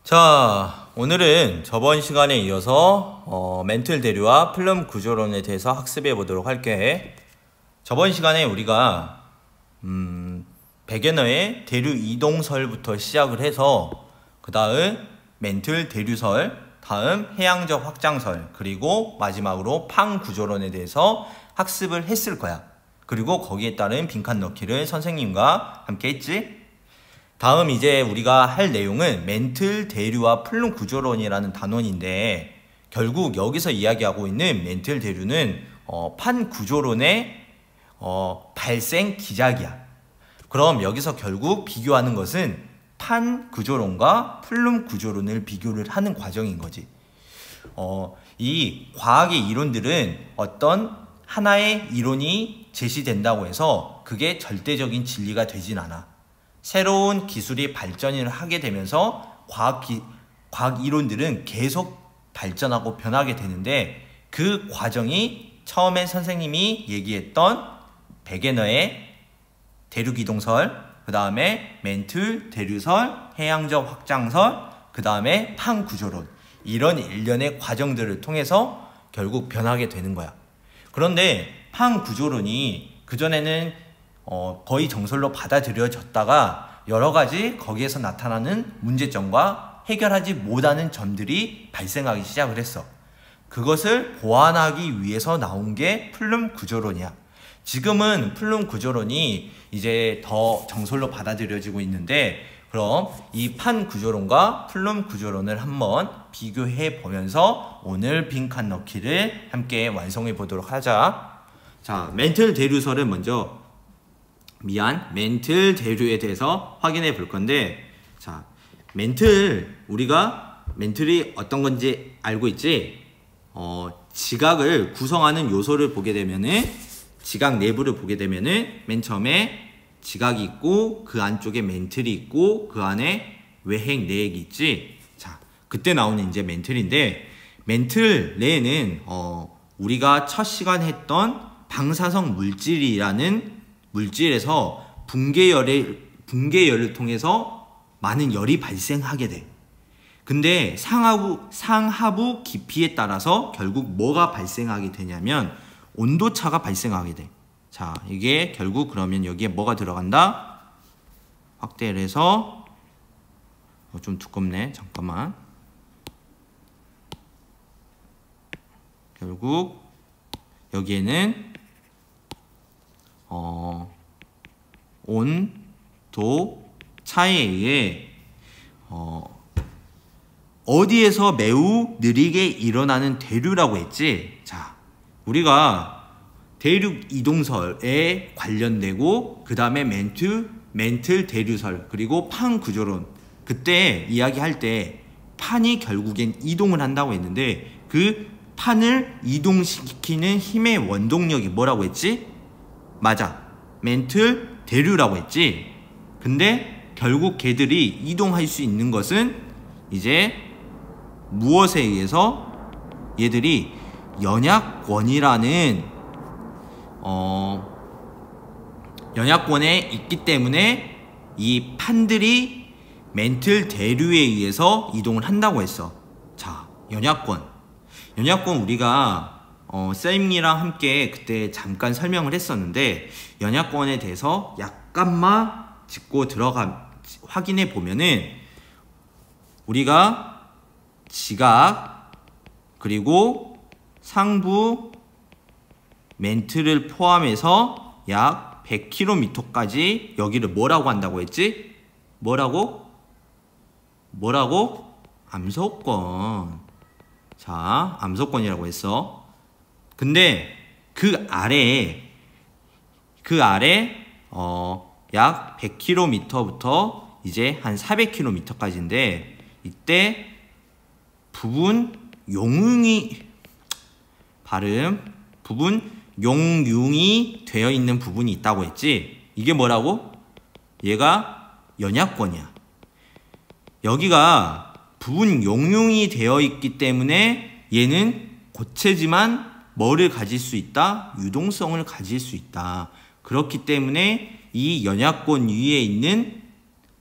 자, 오늘은 저번 시간에 이어서 멘틀 대류와 플룸 구조론에 대해서 학습해 보도록 할게. 저번 시간에 우리가 베게너의 대류 이동설부터 시작을 해서 그 다음 멘틀 대류설, 다음 해양적 확장설, 그리고 마지막으로 팡 구조론에 대해서 학습을 했을 거야. 그리고 거기에 따른 빈칸 넣기를 선생님과 함께 했지. 다음 이제 우리가 할 내용은 멘틀 대류와 플룸 구조론이라는 단원인데, 결국 여기서 이야기하고 있는 멘틀 대류는 판 구조론의 발생 기작이야. 그럼 여기서 결국 비교하는 것은 판 구조론과 플룸 구조론을 비교를 하는 과정인 거지. 이 과학의 이론들은 어떤 하나의 이론이 제시된다고 해서 그게 절대적인 진리가 되진 않아. 새로운 기술이 발전을 하게 되면서 과학 이론들은 계속 발전하고 변하게 되는데, 그 과정이 처음에 선생님이 얘기했던 베게너의 대류기동설, 그 다음에 멘틀 대류설, 해양적 확장설, 그 다음에 팡 구조론, 이런 일련의 과정들을 통해서 결국 변하게 되는 거야. 그런데 팡 구조론이 그전에는 거의 정설로 받아들여졌다가 여러 가지 거기에서 나타나는 문제점과 해결하지 못하는 점들이 발생하기 시작을 했어. 그것을 보완하기 위해서 나온 게 플룸 구조론이야. 지금은 플룸 구조론이 이제 더 정설로 받아들여지고 있는데, 그럼 이 판 구조론과 플룸 구조론을 한번 비교해 보면서 오늘 빈칸 넣기를 함께 완성해 보도록 하자. 자, 멘틀 대류설은 먼저 멘틀 대류에 대해서 확인해 볼 건데, 자, 우리가 멘틀이 어떤 건지 알고 있지? 지각을 구성하는 요소를 보게 되면은, 지각 내부를 보게 되면은 맨 처음에 지각이 있고 그 안쪽에 멘틀이 있고 그 안에 외핵, 내핵이 있지. 자, 그때 나오는 이제 멘틀인데, 멘틀 내에는 우리가 첫 시간 했던 방사성 물질이라는 물질에서 붕괴열을 통해서 많은 열이 발생하게 돼. 근데 상하부 깊이에 따라서 결국 뭐가 발생하게 되냐면 온도차가 발생하게 돼. 자, 이게 결국 그러면 여기에 뭐가 들어간다? 확대를 해서 좀 두껍네. 잠깐만. 결국 여기에는 온도 차에 의해 어디에서 매우 느리게 일어나는 대류라고 했지. 자, 우리가 대류 이동설에 관련되고 그 다음에 멘틀 대류설, 그리고 판 구조론, 그때 이야기할 때 판이 결국엔 이동을 한다고 했는데, 그 판을 이동시키는 힘의 원동력이 뭐라고 했지? 맞아, 멘틀 대류라고 했지. 근데 결국 걔들이 이동할 수 있는 것은 이제 무엇에 의해서? 얘들이 연약권이라는 연약권에 있기 때문에 이 판들이 멘틀 대류에 의해서 이동을 한다고 했어. 자, 연약권 우리가 쌤이랑 함께 그때 잠깐 설명을 했었는데, 연약권에 대해서 약간만 짚고 확인해 보면은, 우리가 지각 그리고 상부 멘틀을 포함해서 약 100km까지 여기를 뭐라고 한다고 했지? 뭐라고? 암소권. 자, 암소권이라고 했어. 근데 그 아래 약 100km부터 이제 한 400km까지인데, 이때 부분 용융이 되어 있는 부분이 있다고 했지. 이게 뭐라고? 얘가 연약권이야. 여기가 부분 용융이 되어 있기 때문에 얘는 고체지만 뭐를 가질 수 있다? 유동성을 가질 수 있다. 그렇기 때문에 이 연약권 위에 있는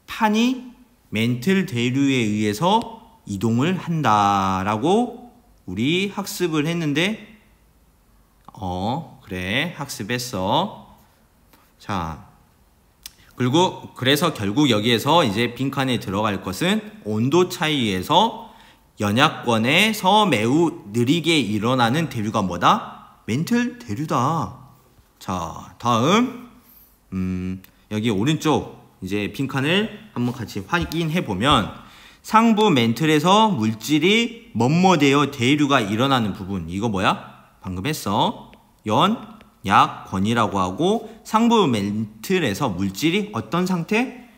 판이 멘틀 대류에 의해서 이동을 한다라고 우리 학습을 했는데 그래 학습했어. 자 그리고 그래서 결국 여기에서 이제 빈칸에 들어갈 것은 온도 차이에서 연약권에서 매우 느리게 일어나는 대류가 뭐다? 멘틀 대류다. 자 다음 여기 오른쪽 이제 빈칸을 한번 같이 확인해 보면 상부 멘틀에서 물질이 멋머되어 대류가 일어나는 부분 이거 뭐야? 방금 했어. 연약권이라고 하고 상부 멘틀에서 물질이 어떤 상태?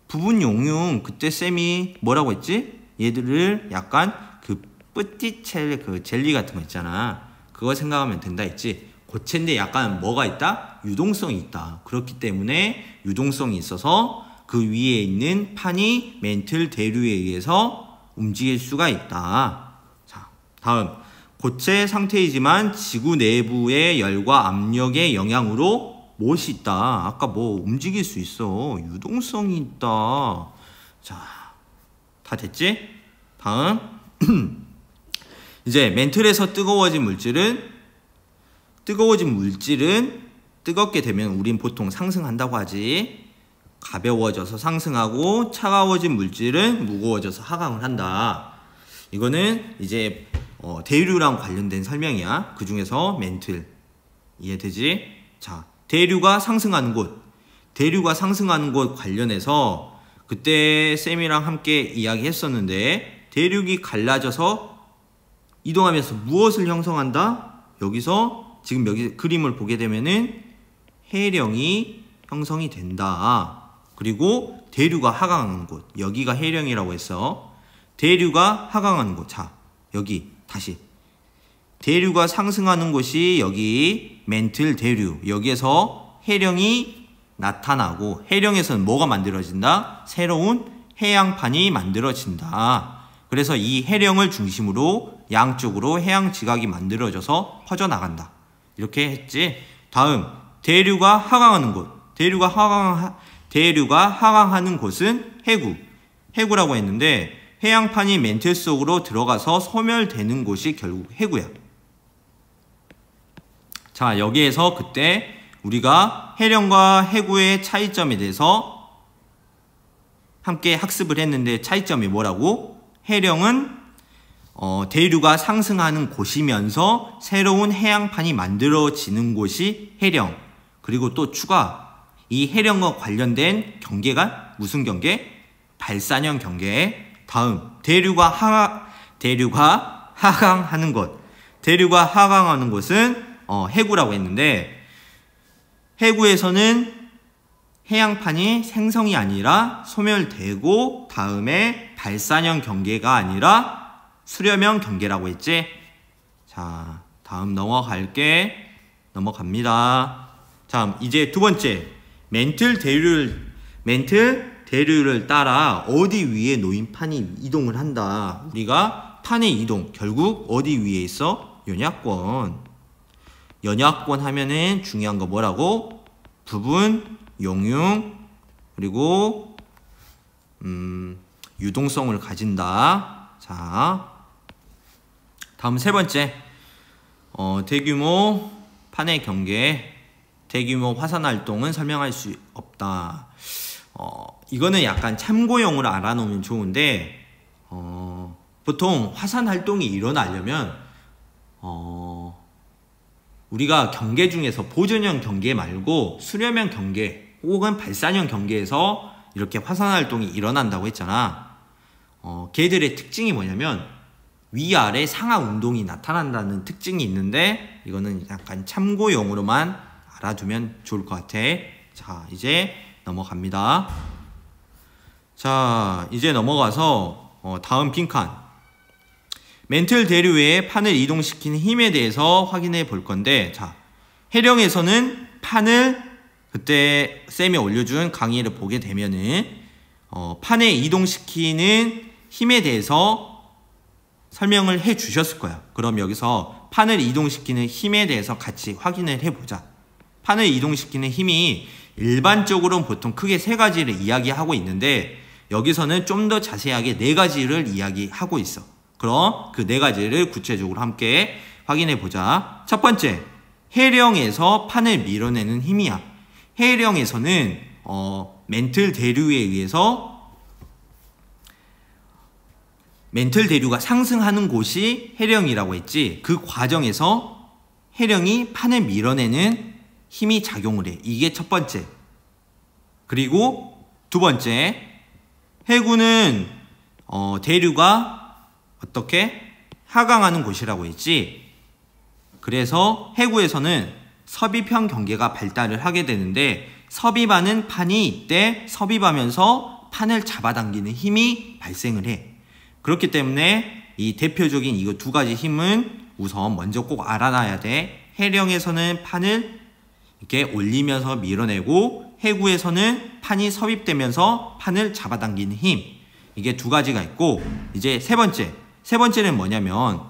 부분 용융. 그때 쌤이 뭐라고 했지? 얘들을 약간 그 뿌띠첼 그 젤리 같은 거 있잖아. 그거 생각하면 된다 했지. 고체인데 약간 뭐가 있다? 유동성이 있다. 그렇기 때문에 유동성이 있어서 그 위에 있는 판이 멘틀 대류에 의해서 움직일 수가 있다. 자, 다음 고체 상태이지만 지구 내부의 열과 압력의 영향으로 무엇이 있다? 아까 뭐 움직일 수 있어. 유동성이 있다. 자, 다 됐지? 다음 이제 멘틀에서 뜨거워진 물질은 뜨겁게 되면 우린 보통 상승한다고 하지. 가벼워져서 상승하고 차가워진 물질은 무거워져서 하강을 한다. 이거는 이제 대류랑 관련된 설명이야. 그 중에서 멘틀 이해되지? 자, 대류가 상승하는 곳 관련해서 그때 쌤이랑 함께 이야기했었는데 대륙이 갈라져서 이동하면서 무엇을 형성한다? 여기서 지금 여기 그림을 보게 되면은 해령이 형성이 된다. 그리고 대류가 하강하는 곳 여기가 해령이라고 했어. 대류가 하강하는 곳. 자 여기 다시 대류가 상승하는 곳이 여기 멘틀 대류. 여기에서 해령이 나타나고 해령에서는 뭐가 만들어진다? 새로운 해양판이 만들어진다. 그래서 이 해령을 중심으로 양쪽으로 해양 지각이 만들어져서 퍼져나간다. 이렇게 했지. 다음 대류가 하강하는 곳. 대류가 하강하는 곳은 해구라고 했는데 해양판이 멘틀 속으로 들어가서 소멸되는 곳이 결국 해구야. 자 여기에서 그때 우리가 해령과 해구의 차이점에 대해서 함께 학습을 했는데 차이점이 뭐라고? 해령은 대류가 상승하는 곳이면서 새로운 해양판이 만들어지는 곳이 해령. 그리고 또 추가 이 해령과 관련된 경계가 무슨 경계? 발산형 경계. 다음 대류가 하강하는 곳. 대류가 하강하는 곳은 해구라고 했는데 해구에서는 해양판이 생성이 아니라 소멸되고 다음에 발산형 경계가 아니라 수렴형 경계라고 했지. 자 다음 넘어갑니다. 자 이제 두 번째 멘틀 대류를 따라 어디 위에 놓인 판이 이동을 한다. 우리가 판의 이동 결국 어디 위에 있어? 연약권 하면은 중요한 거 뭐라고? 부분 용융 그리고 유동성을 가진다. 자 다음 세 번째 대규모 판의 경계. 대규모 화산 활동은 설명할 수 없다. 이거는 약간 참고용으로 알아놓으면 좋은데 보통 화산 활동이 일어나려면 우리가 경계 중에서 보존형 경계 말고 수렴형 경계 혹은 발산형 경계에서 이렇게 화산 활동이 일어난다고 했잖아. 걔들의 특징이 뭐냐면 위아래 상하 운동이 나타난다는 특징이 있는데 이거는 약간 참고용으로만 알아두면 좋을 것 같아. 자 이제 넘어갑니다. 자 이제 넘어가서 다음 빈칸 멘틀 대류에 판을 이동시키는 힘에 대해서 확인해 볼 건데 자 해령에서는 판을 그때 쌤이 올려준 강의를 보게 되면은 판에 이동시키는 힘에 대해서 설명을 해 주셨을 거야. 그럼 여기서 판을 이동시키는 힘에 대해서 같이 확인을 해보자. 판을 이동시키는 힘이 일반적으로는 보통 크게 세 가지를 이야기하고 있는데 여기서는 좀 더 자세하게 네 가지를 이야기하고 있어. 그럼 그 네 가지를 구체적으로 함께 확인해 보자. 첫 번째, 해령에서 판을 밀어내는 힘이야. 해령에서는 멘틀 대류에 의해서 멘틀 대류가 상승하는 곳이 해령이라고 했지. 그 과정에서 해령이 판을 밀어내는 힘이 작용을 해. 이게 첫 번째. 그리고 두 번째, 해구는 대류가 어떻게 하강하는 곳이라고 했지. 그래서 해구에서는 섭입형 경계가 발달을 하게 되는데, 섭입하는 판이 이때 섭입하면서 판을 잡아당기는 힘이 발생을 해. 그렇기 때문에 이 대표적인 이거 두 가지 힘은 우선 먼저 꼭 알아놔야 돼. 해령에서는 판을 이렇게 올리면서 밀어내고, 해구에서는 판이 섭입되면서 판을 잡아당기는 힘. 이게 두 가지가 있고, 이제 세 번째는 뭐냐면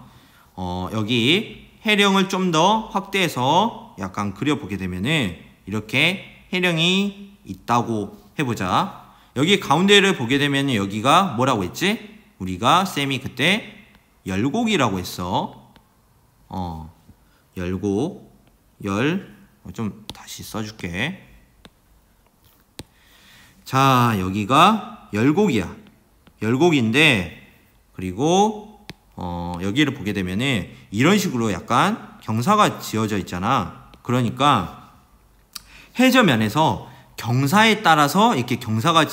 여기 해령을 좀 더 확대해서 약간 그려보게 되면은 이렇게 해령이 있다고 해보자. 여기 가운데를 보게 되면 여기가 뭐라고 했지? 우리가 쌤이 그때 열곡이라고 했어. 열곡, 좀 다시 써줄게. 자, 여기가 열곡이야. 열곡인데, 그리고 여기를 보게 되면은 이런 식으로 약간 경사가 지어져 있잖아. 그러니까 해저면에서 경사에 따라서 이렇게 경사가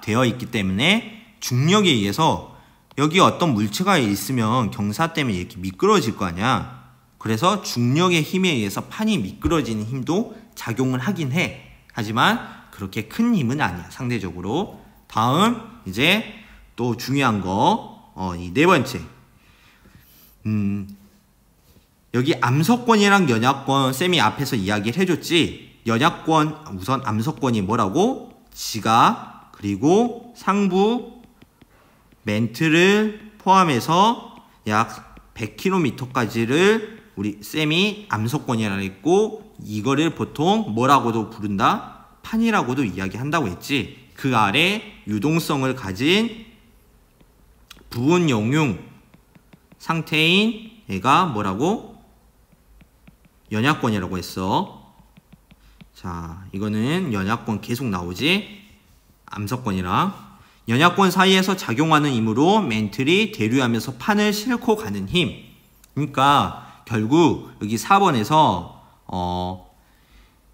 되어 있기 때문에 중력에 의해서 여기 어떤 물체가 있으면 경사 때문에 이렇게 미끄러질 거 아니야. 그래서 중력의 힘에 의해서 판이 미끄러지는 힘도 작용을 하긴 해. 하지만 그렇게 큰 힘은 아니야, 상대적으로. 다음, 이제 또 중요한 거, 이 네 번째. 여기 암석권이랑 연약권 쌤이 앞에서 이야기를 해줬지. 연약권, 우선 암석권이 뭐라고? 지각, 그리고 상부, 멘트를 포함해서 약 100km까지를 우리 쌤이 암석권이라고 했고, 이거를 보통 뭐라고도 부른다? 판이라고도 이야기한다고 했지. 그 아래 유동성을 가진 부분 용융 상태인 얘가 뭐라고? 연약권이라고 했어. 자, 이거는 연약권 계속 나오지. 암석권이랑 연약권 사이에서 작용하는 힘으로 멘틀이 대류하면서 판을 싣고 가는 힘. 그러니까 결국 여기 4번에서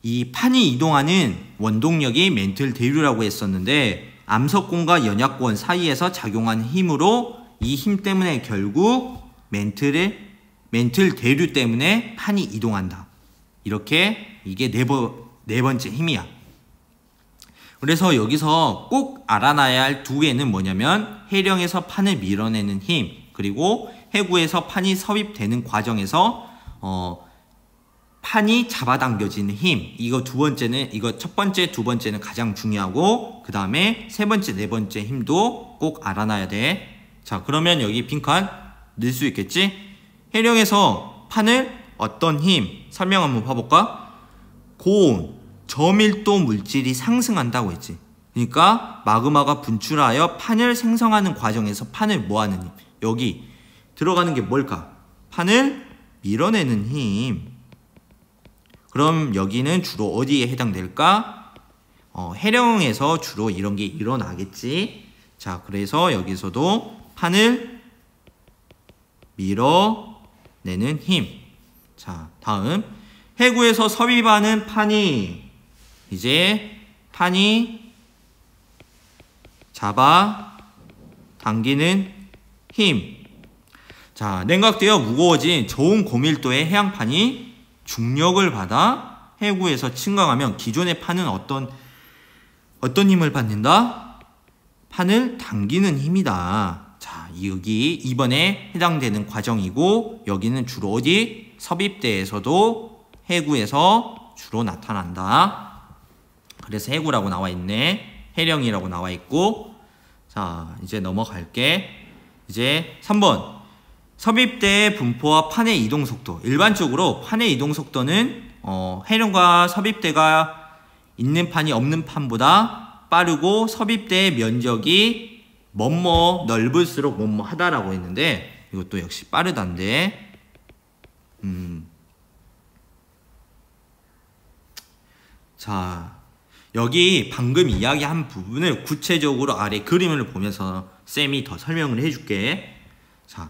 이 판이 이동하는 원동력이 멘틀 대류라고 했었는데, 암석권과 연약권 사이에서 작용하는 힘으로 이 힘 때문에 결국 멘틀 대류 때문에 판이 이동한다. 이렇게 이게 네 번째 힘이야. 그래서 여기서 꼭 알아놔야 할 두 개는 뭐냐면, 해령에서 판을 밀어내는 힘, 그리고 해구에서 판이 섭입되는 과정에서 판이 잡아당겨지는 힘. 이거 첫 번째, 두 번째는 가장 중요하고, 그 다음에 세 번째, 네 번째 힘도 꼭 알아놔야 돼. 자, 그러면 여기 빈칸 넣을 수 있겠지? 해령에서 판을 어떤 힘 설명 한번 봐볼까? 고온, 저밀도 물질이 상승한다고 했지. 그러니까 마그마가 분출하여 판을 생성하는 과정에서 판을 뭐하는 힘. 여기 들어가는 게 뭘까? 판을 밀어내는 힘. 그럼 여기는 주로 어디에 해당될까? 해령에서 주로 이런 게 일어나겠지. 자, 그래서 여기서도 판을 밀어내는 힘. 자, 다음 해구에서 섭입하는 판이 잡아 당기는 힘. 자, 냉각되어 무거워진 저온 고밀도의 해양판이 중력을 받아 해구에서 침강하면 기존의 판은 어떤 힘을 받는다? 판을 당기는 힘이다. 자, 여기 2번에 해당되는 과정이고, 여기는 주로 어디? 섭입대에서도 해구에서 주로 나타난다. 그래서 해구라고 나와 있네. 해령이라고 나와 있고. 자, 이제 넘어갈게. 이제 3번. 섭입대의 분포와 판의 이동속도. 일반적으로 판의 이동속도는 해령과 섭입대가 있는 판이 없는 판보다 빠르고 섭입대의 면적이 뭐뭐 넓을수록 뭐뭐 하다라고 했는데 이것도 역시 빠르단데 자, 여기 방금 이야기한 부분을 구체적으로 아래 그림을 보면서 쌤이 더 설명을 해줄게. 자,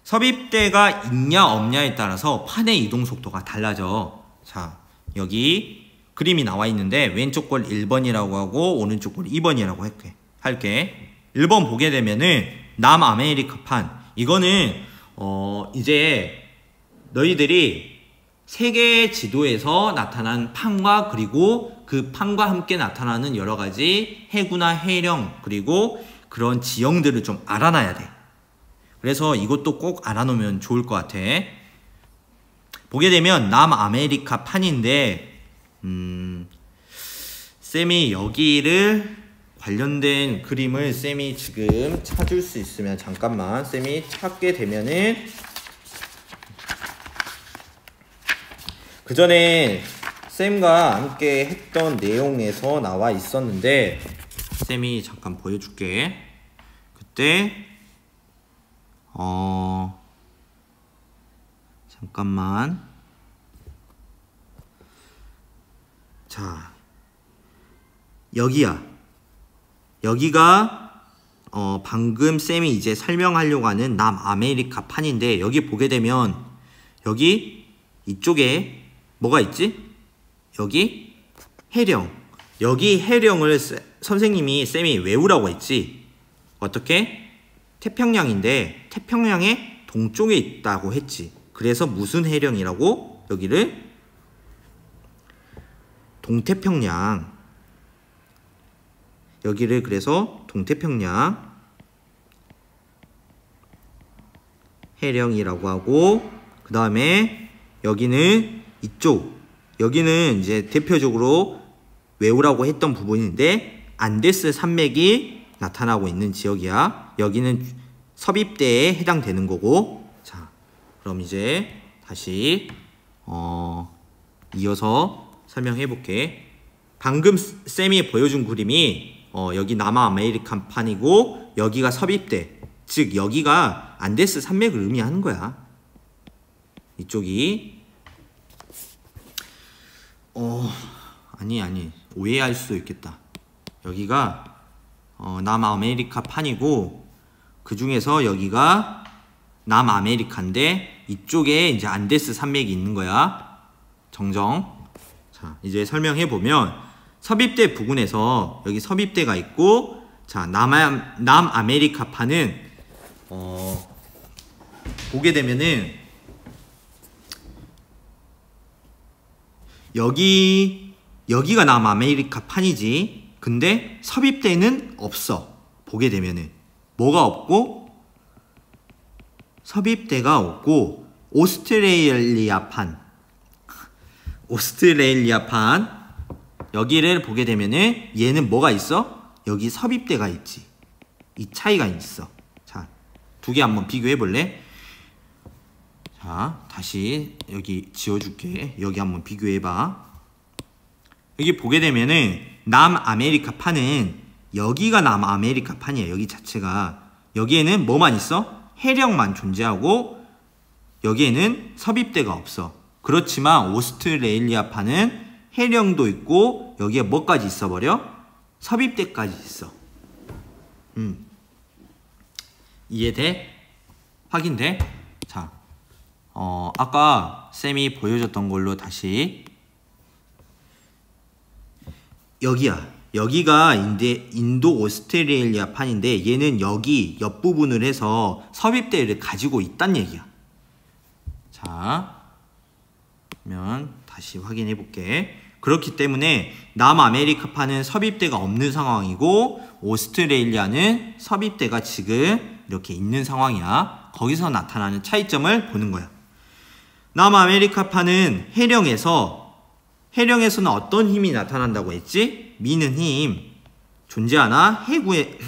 섭입대가 있냐 없냐에 따라서 판의 이동 속도가 달라져. 자, 여기 그림이 나와 있는데 왼쪽 걸 1번이라고 하고 오른쪽 걸 2번이라고 할게. 1번 보게 되면은 남아메리카판, 이거는 이제 너희들이 세계 지도에서 나타난 판과 그리고 그 판과 함께 나타나는 여러 가지 해구나 해령 그리고 그런 지형들을 좀 알아놔야 돼. 그래서 이것도 꼭 알아놓으면 좋을 것 같아. 보게 되면 남아메리카 판인데 쌤이 여기를 관련된 그림을 쌤이 지금 찾을 수 있으면 잠깐만 쌤이 찾게 되면은 그 전에 쌤과 함께 했던 내용에서 나와 있었는데 쌤이 잠깐 보여줄게. 그때 잠깐만. 자, 여기야. 여기가 방금 쌤이 이제 설명하려고 하는 남아메리카 판인데 여기 보게 되면 여기 이쪽에 뭐가 있지? 여기 해령. 여기 해령을 선생님이 쌤이 외우라고 했지. 어떻게? 태평양인데 태평양의 동쪽에 있다고 했지. 그래서 무슨 해령이라고? 여기를 동태평양. 여기를 그래서 동태평양 해령이라고 하고, 그 다음에 여기는 이쪽, 여기는 이제 대표적으로 외우라고 했던 부분인데 안데스 산맥이 나타나고 있는 지역이야. 여기는 섭입대에 해당되는 거고. 자, 그럼 이제 다시 이어서 설명해 볼게. 방금 쌤이 보여준 그림이 여기 남아메리칸 판이고 여기가 섭입대, 즉 여기가 안데스 산맥을 의미하는 거야. 이쪽이 아니 오해할 수도 있겠다. 여기가 남아메리카 판이고 그 중에서 여기가 남아메리카인데 이쪽에 이제 안데스 산맥이 있는 거야. 정정. 자, 이제 설명해 보면 섭입대 부근에서 여기 섭입대가 있고, 자, 남아메리카 판은 보게 되면은 여기가 남아메리카 판이지. 근데 섭입대는 없어. 보게 되면은 뭐가 없고 섭입대가 없고 오스트레일리아판 여기를 보게 되면은 얘는 뭐가 있어? 여기 섭입대가 있지. 이 차이가 있어. 자, 두 개 한번 비교해 볼래? 자, 다시 여기 지워줄게. 여기 한번 비교해 봐. 여기 보게 되면은 남아메리카 판은 여기가 남아메리카 판이야. 여기 자체가. 여기에는 뭐만 있어? 해령만 존재하고 여기에는 섭입대가 없어. 그렇지만 오스트레일리아 판은 해령도 있고 여기에 뭐까지 있어버려? 섭입대까지 있어. 이해돼? 확인돼? 자, 아까 쌤이 보여줬던 걸로 다시 여기야. 여기가 인도 오스트레일리아 판인데 얘는 여기 옆부분을 해서 섭입대를 가지고 있단 얘기야. 자, 그러면 다시 확인해 볼게. 그렇기 때문에 남아메리카판은 섭입대가 없는 상황이고 오스트레일리아는 섭입대가 지금 이렇게 있는 상황이야. 거기서 나타나는 차이점을 보는 거야. 남아메리카판은 해령에서는 어떤 힘이 나타난다고 했지? 미는 힘 존재하나? 해구에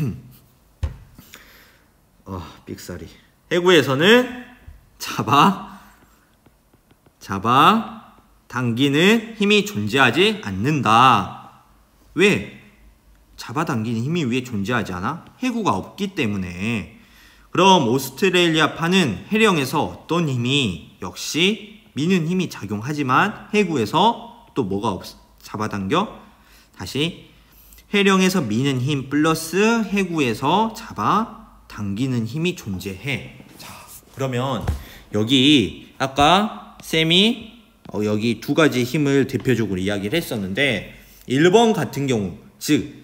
삑사리. 해구에서는 잡아 당기는 힘이 존재하지 않는다. 왜? 잡아당기는 힘이 위에 존재하지 않아? 해구가 없기 때문에. 그럼 오스트레일리아판은 해령에서 어떤 힘이, 역시 미는 힘이 작용하지만 해구에서 또 뭐가 잡아당겨? 다시 해령에서 미는 힘 플러스 해구에서 잡아당기는 힘이 존재해. 자, 그러면 여기 아까 쌤이 여기 두 가지 힘을 대표적으로 이야기를 했었는데 1번 같은 경우, 즉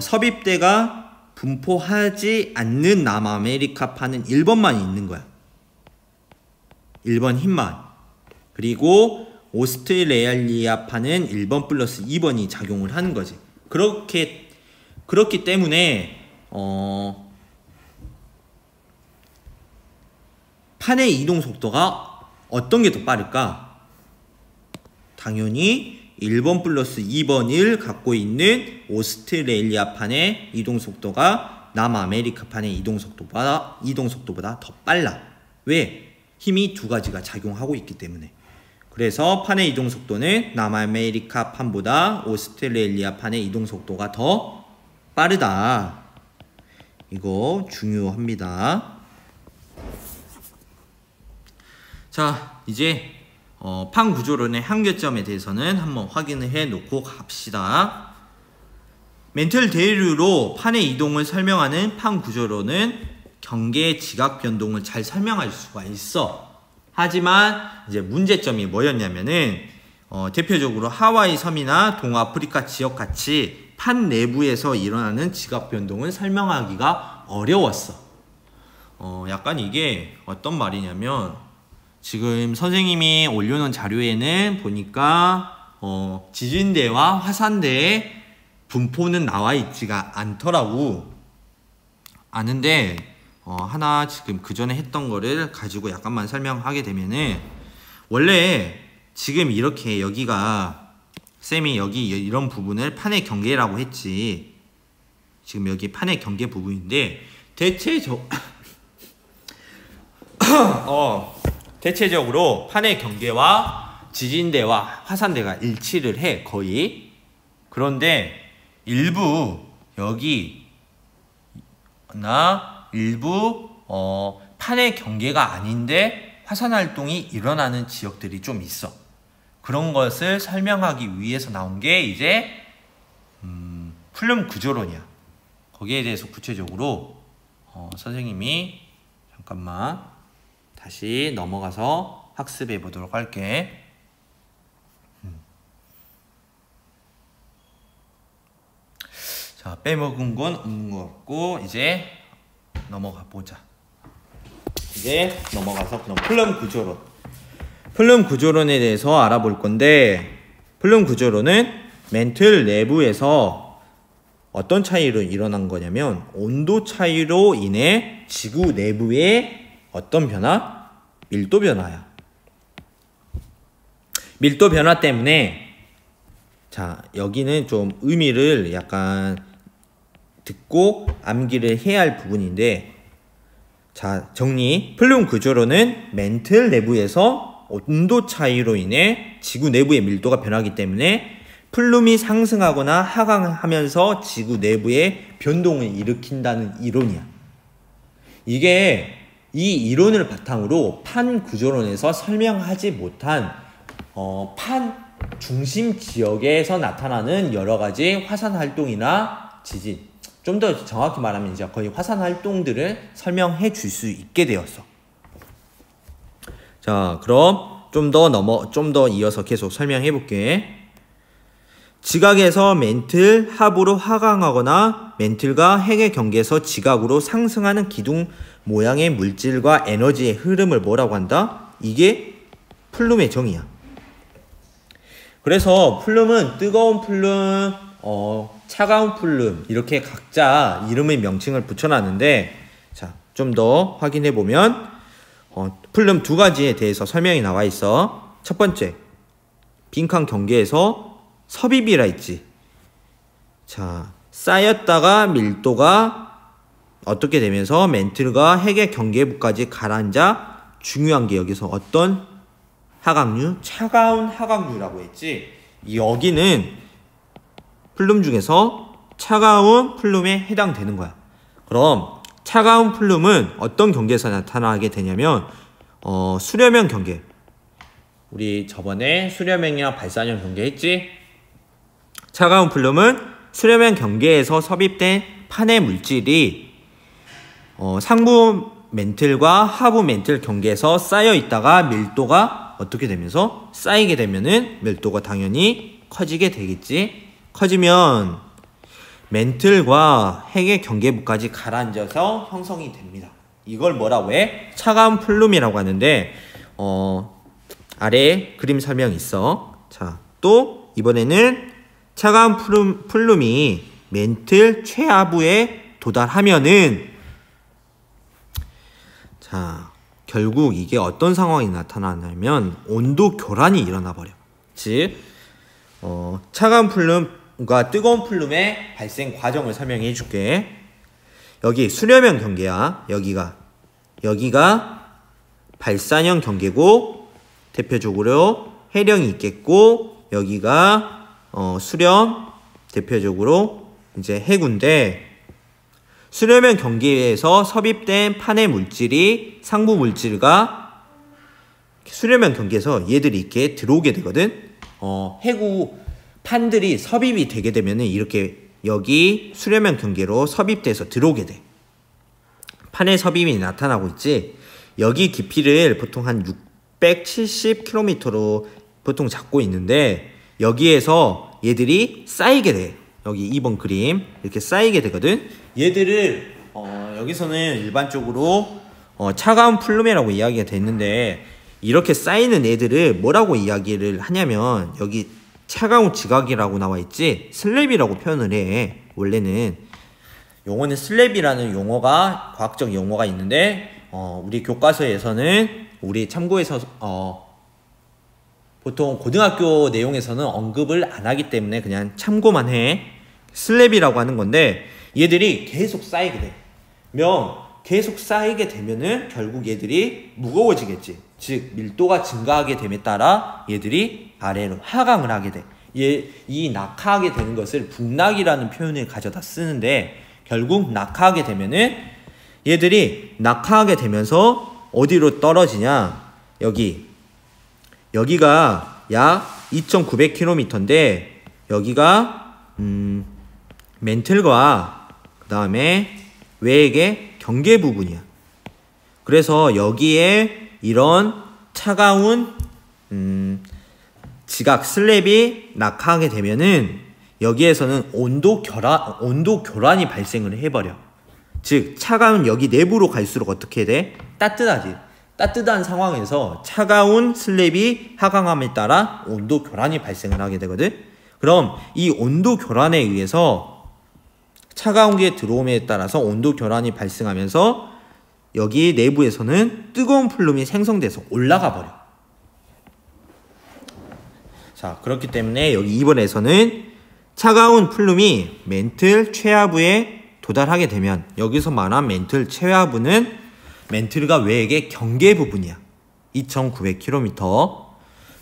섭입대가 분포하지 않는 남아메리카판은 1번만 있는 거야. 1번 힘만. 그리고 오스트레일리아판은 1번 플러스 2번이 작용을 하는 거지. 그렇기 때문에 판의 이동 속도가 어떤 게 더 빠를까? 당연히 1번 플러스 2번을 갖고 있는 오스트레일리아판의 이동 속도가 남아메리카판의 이동 속도보다 더 빨라. 왜? 힘이 두 가지가 작용하고 있기 때문에. 그래서 판의 이동 속도는 남아메리카판보다 오스트레일리아판의 이동 속도가 더 빠르다. 이거 중요합니다. 자, 이제 판 구조론의 한계점에 대해서는 한번 확인을 해 놓고 갑시다. 멘틀 대류로 판의 이동을 설명하는 판 구조론은 경계의 지각 변동을 잘 설명할 수가 있어. 하지만 이제 문제점이 뭐였냐면은 대표적으로 하와이 섬이나 동아프리카 지역 같이 판 내부에서 일어나는 지각 변동을 설명하기가 어려웠어. 약간 이게 어떤 말이냐면, 지금 선생님이 올려놓은 자료에는 보니까 지진대와 화산대의 분포는 나와 있지가 않더라고. 아는데 하나 지금 그 전에 했던 거를 가지고 약간만 설명하게 되면은, 원래 지금 이렇게 여기가 쌤이 여기 이런 부분을 판의 경계라고 했지. 지금 여기 판의 경계 부분인데 대체적으로 판의 경계와 지진대와 화산대가 일치를 해, 거의. 그런데 일부 판의 경계가 아닌데 화산 활동이 일어나는 지역들이 좀 있어. 그런 것을 설명하기 위해서 나온 게 이제 플룸 구조론이야. 거기에 대해서 구체적으로 선생님이 잠깐만 다시 넘어가서 학습해 보도록 할게. 자, 빼먹은 건 없는 것 같고 이제 넘어가 보자. 이제 넘어가서 그럼 플룸 구조론. 플룸 구조론에 대해서 알아볼 건데, 플룸 구조론은 멘틀 내부에서 어떤 차이로 일어난 거냐면, 온도 차이로 인해 지구 내부의 어떤 변화? 밀도 변화야. 밀도 변화 때문에, 자, 여기는 좀 의미를 약간 듣고 암기를 해야 할 부분인데, 자, 정리. 플룸 구조론은 멘틀 내부에서 온도 차이로 인해 지구 내부의 밀도가 변하기 때문에 플룸이 상승하거나 하강하면서 지구 내부의 변동을 일으킨다는 이론이야. 이게 이 이론을 바탕으로 판 구조론에서 설명하지 못한 판 중심 지역에서 나타나는 여러 가지 화산 활동이나 지진, 좀 더 정확히 말하면 이제 거의 화산 활동들을 설명해 줄 수 있게 되었어. 자, 그럼 좀 더 이어서 계속 설명해 볼게. 지각에서 멘틀 하부로 하강하거나 멘틀과 핵의 경계에서 지각으로 상승하는 기둥 모양의 물질과 에너지의 흐름을 뭐라고 한다? 이게 플룸의 정의야. 그래서 플룸은 뜨거운 플룸, 차가운 플룸, 이렇게 각자 이름의 명칭을 붙여놨는데, 자, 좀 더 확인해 보면 플룸 두 가지에 대해서 설명이 나와 있어. 첫 번째, 빈칸 경계에서 섭입이라 있지. 자, 쌓였다가 밀도가 어떻게 되면서 멘틀과 핵의 경계부까지 가라앉아, 중요한 게 여기서 어떤 하강류? 차가운 하강류라고 했지. 여기는 플룸 중에서 차가운 플룸에 해당되는 거야. 그럼 차가운 플룸은 어떤 경계에서 나타나게 되냐면 수렴형 경계. 우리 저번에 수렴형이랑 발산형 경계 했지? 차가운 플룸은 수렴형 경계에서 섭입된 판의 물질이 상부 멘틀과 하부 멘틀 경계에서 쌓여 있다가 밀도가 어떻게 되면서 쌓이게 되면은 밀도가 당연히 커지게 되겠지. 커지면 멘틀과 핵의 경계부까지 가라앉아서 형성이 됩니다. 이걸 뭐라고 해? 차가운 플룸이라고 하는데 아래에 그림 설명이 있어. 자, 또 이번에는 차가운 플룸이 멘틀 최하부에 도달하면은 자, 결국 이게 어떤 상황이 나타나냐면 온도 교란이 일어나 버려. 즉 차가운 플룸과 뜨거운 플룸의 발생 과정을 설명해 줄게. 여기 수렴형 경계야. 여기가 발산형 경계고 대표적으로 해령이 있겠고, 여기가 수렴, 대표적으로 이제 해군데, 수렴형 경계에서 섭입된 판의 물질이 상부 물질과 수렴형 경계에서 얘들이 이렇게 들어오게 되거든. 해구 판들이 섭입이 되게 되면은 이렇게 여기 수렴형 경계로 섭입돼서 들어오게 돼. 판의 섭입이 나타나고 있지. 여기 깊이를 보통 한 670km로 보통 잡고 있는데, 여기에서 얘들이 쌓이게 돼. 여기 2번 그림 이렇게 쌓이게 되거든. 얘들을 여기서는 일반적으로 차가운 플룸이라고 이야기가 됐는데, 이렇게 쌓이는 애들을 뭐라고 이야기를 하냐면, 여기 차가운 지각이라고 나와 있지, 슬랩이라고 표현을 해. 원래는 용어는 슬랩이라는 용어가, 과학적 용어가 있는데 우리 교과서에서는, 우리 참고해서 보통 고등학교 내용에서는 언급을 안 하기 때문에 그냥 참고만 해. 슬랩이라고 하는 건데, 얘들이 계속 쌓이게 돼. 계속 쌓이게 되면은 결국 얘들이 무거워지겠지. 즉 밀도가 증가하게 됨에 따라 얘들이 아래로 하강을 하게 돼. 이 낙하하게 되는 것을 북낙이라는 표현을 가져다 쓰는데, 결국 낙하하게 되면은 얘들이 낙하하게 되면서 어디로 떨어지냐, 여기가 약 2,900km인데 여기가 멘틀과 그 다음에 외액의 경계 부분이야. 그래서 여기에 이런 차가운 지각 슬랩이 낙하하게 되면은 여기에서는 온도 교란이 발생을 해버려. 즉 차가운 여기 내부로 갈수록 어떻게 돼? 따뜻하지. 따뜻한 상황에서 차가운 슬랩이 하강함에 따라 온도 교란이 발생을 하게 되거든. 그럼 이 온도 교란에 의해서 차가운 게 들어옴에 따라서 온도 교란이 발생하면서 여기 내부에서는 뜨거운 플룸이 생성돼서 올라가 버려. 자, 그렇기 때문에 여기 2번에서는 차가운 플룸이 멘틀 최하부에 도달하게 되면, 여기서 말한 멘틀 최하부는 멘틀과 외액의 경계 부분이야. 2,900km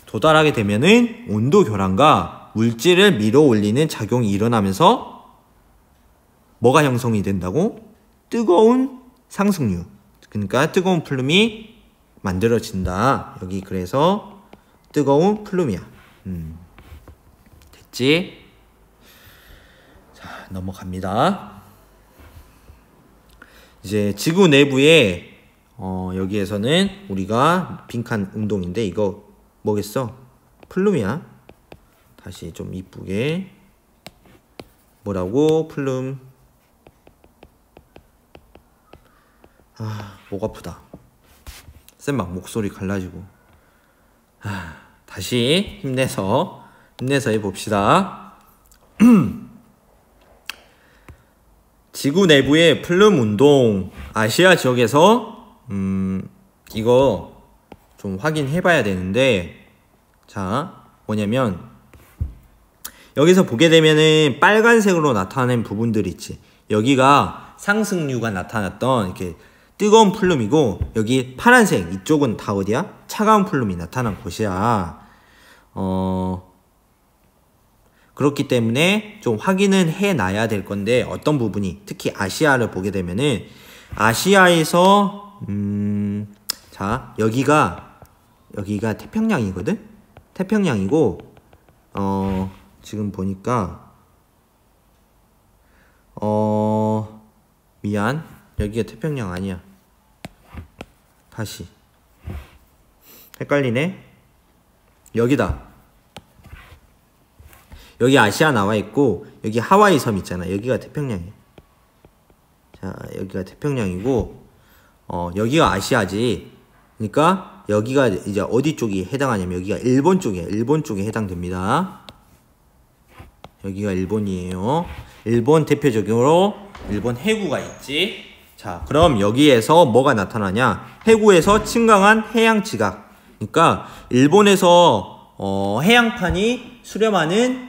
도달하게 되면은 온도 교란과 물질을 밀어 올리는 작용이 일어나면서 뭐가 형성이 된다고? 뜨거운 상승류. 그러니까 뜨거운 플룸이 만들어진다. 여기 그래서 뜨거운 플룸이야. 됐지? 자, 넘어갑니다. 이제 지구 내부에 여기에서는 우리가 빈칸 운동인데, 이거 뭐겠어? 플룸이야. 다시 좀 이쁘게. 뭐라고? 플룸. 목 아프다. 쌤 막 목소리 갈라지고. 다시 힘내서 해봅시다. 지구 내부의 플룸 운동, 아시아 지역에서 이거 좀 확인해 봐야 되는데, 자, 뭐냐면 여기서 보게 되면은 빨간색으로 나타낸 부분들이 있지. 여기가 상승류가 나타났던 이렇게 뜨거운 플룸이고, 여기 파란색 이쪽은 다 어디야? 차가운 플룸이 나타난 곳이야. 그렇기 때문에 좀 확인은 해놔야 될 건데 어떤 부분이 특히 아시아를 보게 되면은 아시아에서 자 여기가 태평양이거든. 태평양이고 지금 보니까 미안 여기가 태평양 아니야. 다시 헷갈리네. 여기다. 여기 아시아 나와 있고 여기 하와이 섬 있잖아. 여기가 태평양이야. 자 여기가 태평양이고 여기가 아시아지. 그러니까 여기가 이제 어디 쪽이 해당하냐면 여기가 일본 쪽이야. 일본 쪽에 해당됩니다. 여기가 일본이에요. 일본 대표적으로 일본 해구가 있지. 자 그럼 여기에서 뭐가 나타나냐. 해구에서 증강한 해양 지각. 그러니까 일본에서 해양판이 수렴하는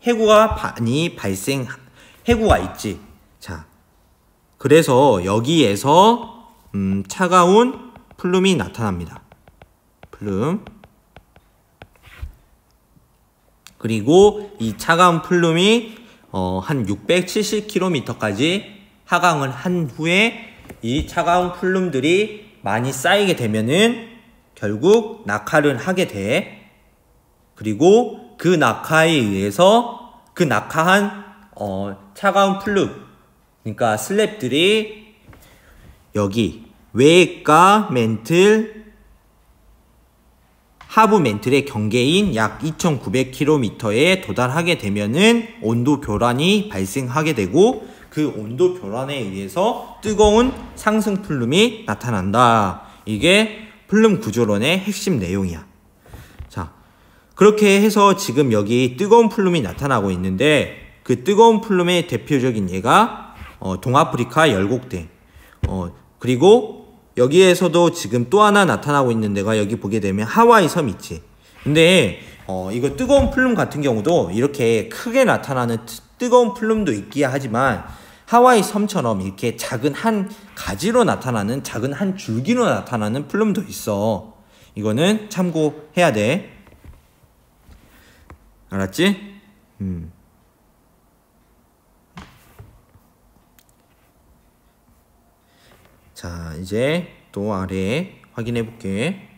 해구가 해구가 있지. 자 그래서 여기에서 차가운 플룸이 나타납니다. 플룸. 그리고 이 차가운 플룸이 한 670km까지 하강을 한 후에 이 차가운 플룸들이 많이 쌓이게 되면은 결국 낙하를 하게 돼. 그리고 그 낙하에 의해서 그 낙하한 차가운 플룸, 그러니까 슬랩들이 여기 외가 멘틀 하부 멘틀의 경계인 약 2900km에 도달하게 되면은 온도 교란이 발생하게 되고 그 온도 교란에 의해서 뜨거운 상승 플룸이 나타난다. 이게 플룸 구조론의 핵심 내용이야. 자, 그렇게 해서 지금 여기 뜨거운 플룸이 나타나고 있는데 그 뜨거운 플룸의 대표적인 예가 동아프리카 열곡대. 그리고 여기에서도 지금 또 하나 나타나고 있는 데가 여기 보게 되면 하와이 섬 있지. 근데 이거 뜨거운 플룸 같은 경우도 이렇게 크게 나타나는 뜨거운 플룸도 있기야 하지만 하와이 섬처럼 이렇게 작은 한 가지로 나타나는 작은 한 줄기로 나타나는 플룸도 있어. 이거는 참고해야 돼. 알았지? 자, 이제 또 아래 확인해 볼게.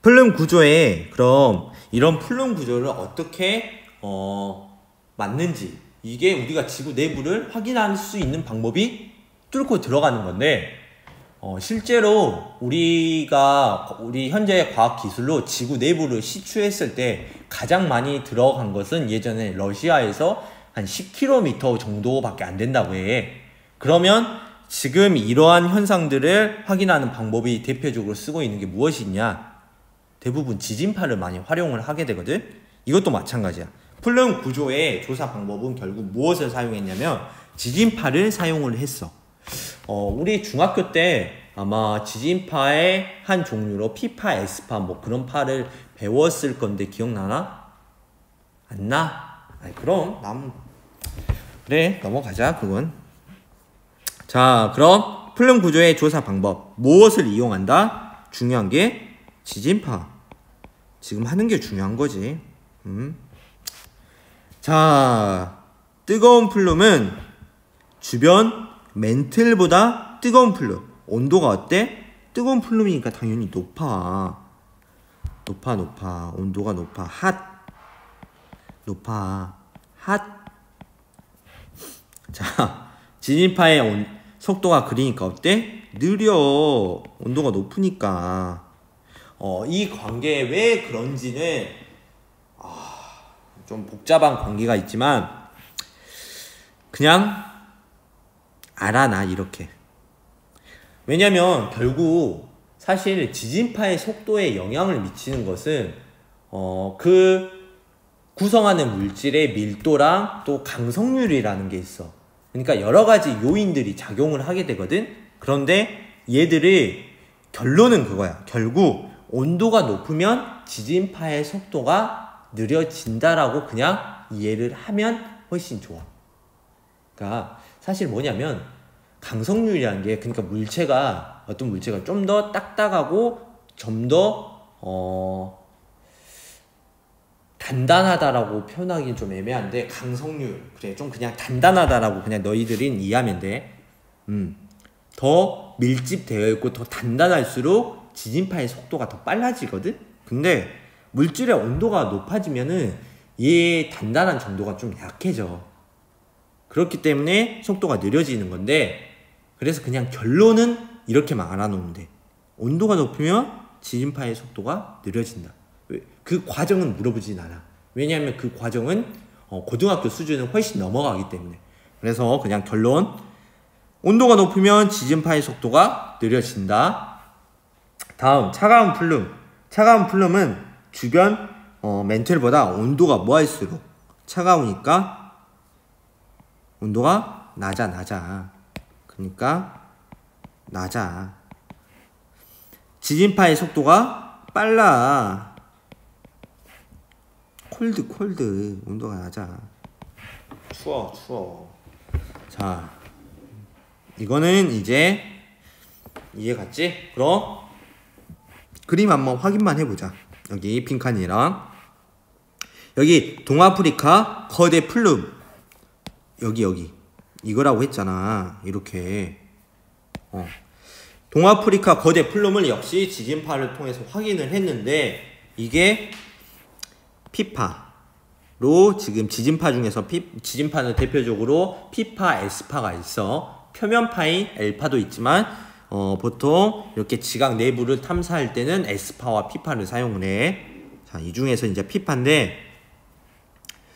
플룸 구조에 그럼 이런 플룸 구조를 어떻게 맞는지, 이게 우리가 지구 내부를 확인할 수 있는 방법이 뚫고 들어가는 건데 실제로 우리 현재 과학 기술로 지구 내부를 시추했을 때 가장 많이 들어간 것은 예전에 러시아에서 한 10km 정도밖에 안 된다고 해. 그러면 지금 이러한 현상들을 확인하는 방법이 대표적으로 쓰고 있는 게 무엇이 있냐? 대부분 지진파를 많이 활용을 하게 되거든. 이것도 마찬가지야. 플룸 구조의 조사 방법은 결국 무엇을 사용했냐면 지진파를 사용을 했어. 우리 중학교 때 아마 지진파의 한 종류로 P파, S파 뭐 그런 파를 배웠을 건데 기억나나? 안 나? 아니, 그럼 그래 넘어가자 그건. 자 그럼 플룸 구조의 조사 방법 무엇을 이용한다? 중요한 게 지진파. 지금 하는 게 중요한 거지. 자 뜨거운 플룸은 주변 멘틀보다 뜨거운 플룸. 온도가 어때? 뜨거운 플룸이니까 당연히 높아. 온도가 높아. 핫. 자, 지진파의 속도가 그러니까 어때? 느려. 온도가 높으니까. 이 관계에 왜 그런지는 좀 복잡한 관계가 있지만 그냥 알아놔 이렇게. 왜냐면 결국 사실 지진파의 속도에 영향을 미치는 것은 그 구성하는 물질의 밀도랑 또 강성률이라는 게 있어. 그러니까 여러 가지 요인들이 작용을 하게 되거든. 그런데 얘들의 결론은 그거야. 결국 온도가 높으면 지진파의 속도가 느려진다라고 그냥 이해를 하면 훨씬 좋아. 그러니까 사실 뭐냐면 강성률이라는 게 그러니까 어떤 물체가 좀 더 딱딱하고 좀 더 단단하다라고 표현하기는 좀 애매한데 강성률 그래 좀 그냥 단단하다라고 그냥 너희들은 이해하면 돼. 더 밀집되어 있고 더 단단할수록 지진파의 속도가 더 빨라지거든. 근데 물질의 온도가 높아지면은 얘 단단한 정도가 좀 약해져. 그렇기 때문에 속도가 느려지는 건데, 그래서 그냥 결론은 이렇게만 알아놓으면 돼. 온도가 높으면 지진파의 속도가 느려진다. 그 과정은 물어보진 않아. 왜냐하면 그 과정은 고등학교 수준은 훨씬 넘어가기 때문에. 그래서 그냥 결론, 온도가 높으면 지진파의 속도가 느려진다. 다음 차가운 플룸. 차가운 플룸은 주변 멘틀보다 온도가 뭐할수록 차가우니까 온도가 낮아. 그러니까 낮아. 지진파의 속도가 빨라. 콜드 온도가 낮아. 추워. 자, 이거는 이제 이해 갔지? 그럼 그림 한번 확인만 해보자. 여기 빈칸이랑 여기 동아프리카 거대 플룸, 여기 이거라고 했잖아. 이렇게 동아프리카 거대 플룸을 역시 지진파를 통해서 확인을 했는데, 이게 피파로 지금 지진파 중에서 지진파는 대표적으로 P파, S파가 있어. 표면파인 L파도 있지만 보통 이렇게 지각 내부를 탐사할 때는 S파와 P파를 사용을 해. 자, 이 중에서 이제 P파인데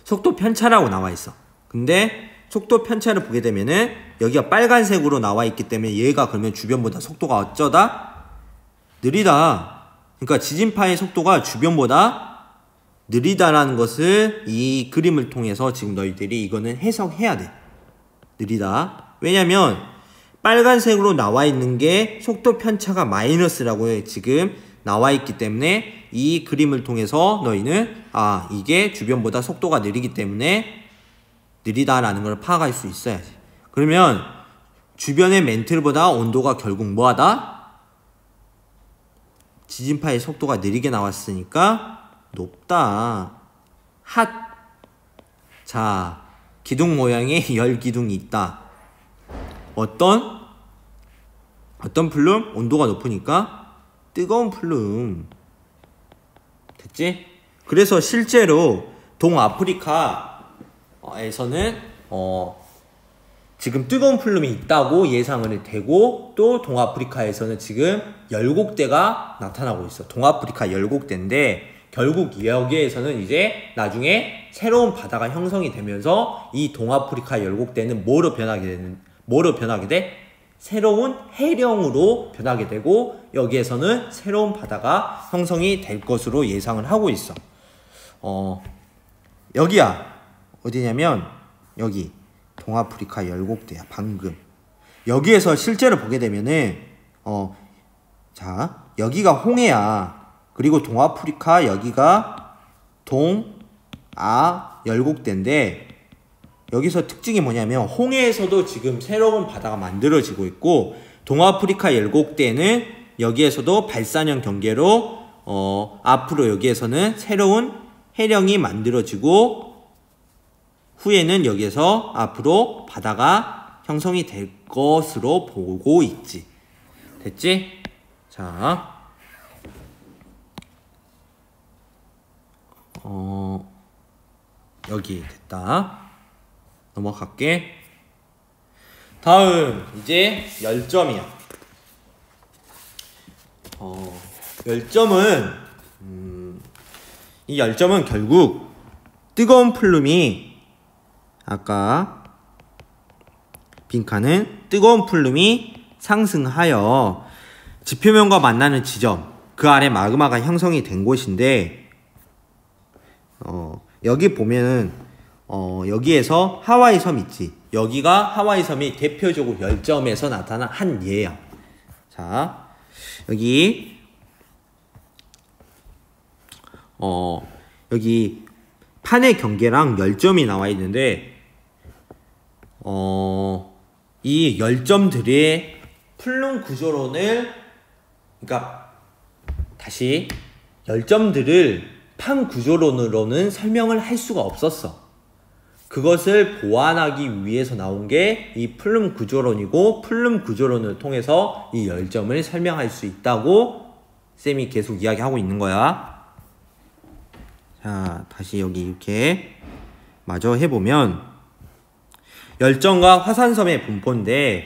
속도 편차라고 나와 있어. 근데 속도 편차를 보게 되면은 여기가 빨간색으로 나와 있기 때문에 얘가 그러면 주변보다 속도가 어쩌다? 느리다. 그러니까 지진파의 속도가 주변보다 느리다라는 것을 이 그림을 통해서 지금 너희들이 이거는 해석해야 돼. 느리다. 왜냐면 빨간색으로 나와 있는 게 속도 편차가 마이너스라고 지금 나와 있기 때문에 이 그림을 통해서 너희는 이게 주변보다 속도가 느리기 때문에 느리다라는 걸 파악할 수 있어야지. 그러면 주변의 멘틀보다 온도가 결국 뭐하다? 지진파의 속도가 느리게 나왔으니까 높다. 핫. 자, 기둥 모양의 열 기둥이 있다. 어떤 플룸? 온도가 높으니까 뜨거운 플룸. 됐지? 그래서 실제로 동아프리카에서는 지금 뜨거운 플룸이 있다고 예상을 되고, 또 동아프리카에서는 지금 열곡대가 나타나고 있어. 동아프리카 열곡대인데 결국 여기에서는 이제 나중에 새로운 바다가 형성이 되면서 이 동아프리카 열곡대는 뭐로 변하게 돼? 새로운 해령으로 변하게 되고, 여기에서는 새로운 바다가 형성이 될 것으로 예상을 하고 있어. 여기야. 어디냐면 여기 동아프리카 열곡대야. 방금 여기에서 실제로 보게 되면은 자, 여기가 홍해야. 그리고 동아프리카 여기가 동아 열곡대인데, 여기서 특징이 뭐냐면 홍해에서도 지금 새로운 바다가 만들어지고 있고, 동아프리카 열곡대는 여기에서도 발산형 경계로 앞으로 여기에서는 새로운 해령이 만들어지고, 후에는 여기에서 앞으로 바다가 형성이 될 것으로 보고 있지. 됐지? 자, 여기 됐다. 넘어갈게. 다음 이제 열점이야. 열점은 이 열점은 결국 뜨거운 플룸이, 아까 빈칸은 뜨거운 플룸이 상승하여 지표면과 만나는 지점, 그 아래 마그마가 형성이 된 곳인데, 여기 보면은 여기에서 하와이 섬 있지. 여기가 하와이 섬이 대표적으로 열점에서 나타난 한 예야. 자, 여기 여기 판의 경계랑 열점이 나와 있는데, 이 열점들의 플룸 구조론을, 그러니까 다시 열점들을 판 구조론으로는 설명을 할 수가 없었어. 그것을 보완하기 위해서 나온 게 이 플룸 구조론이고, 플룸 구조론을 통해서 이 열점을 설명할 수 있다고 쌤이 계속 이야기하고 있는 거야. 자, 다시 여기 이렇게 마저 해보면, 열점과 화산섬의 분포인데,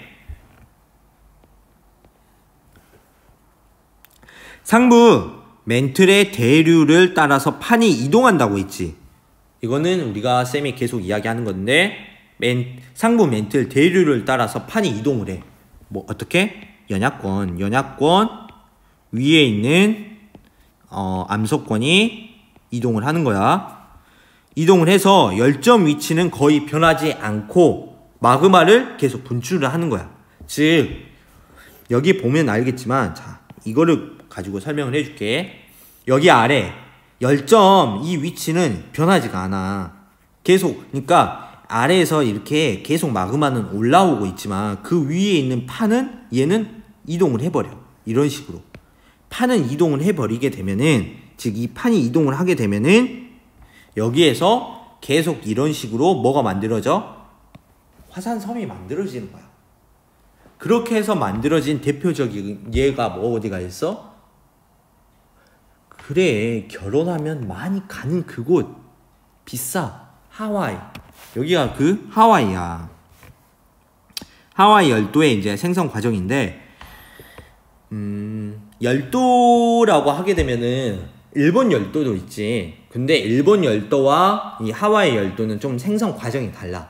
상부 멘틀의 대류를 따라서 판이 이동한다고 했지. 이거는 우리가 쌤이 계속 이야기하는 건데, 상부 멘틀 대류를 따라서 판이 이동을 해. 뭐 어떻게? 연약권 위에 있는 암석권이 이동을 하는 거야. 이동을 해서 열점 위치는 거의 변하지 않고 마그마를 계속 분출을 하는 거야. 즉 여기 보면 알겠지만, 자, 이거를 가지고 설명을 해줄게. 여기 아래 열점 이 위치는 변하지가 않아. 계속, 그러니까 아래에서 이렇게 계속 마그마는 올라오고 있지만 그 위에 있는 판은 얘는 이동을 해버려. 이런 식으로 판은 이동을 해버리게 되면은, 즉 이 판이 이동을 하게 되면은 여기에서 계속 이런 식으로 뭐가 만들어져? 화산섬이 만들어지는 거야. 그렇게 해서 만들어진 대표적인 예가 뭐 어디가 있어? 그래, 결혼하면 많이 가는 그곳, 비싸, 하와이. 여기가 그 하와이야. 하와이 열도의 이제 생성 과정인데, 열도라고 하게 되면은 일본 열도도 있지. 근데 일본 열도와 이 하와이 열도는 좀 생성 과정이 달라.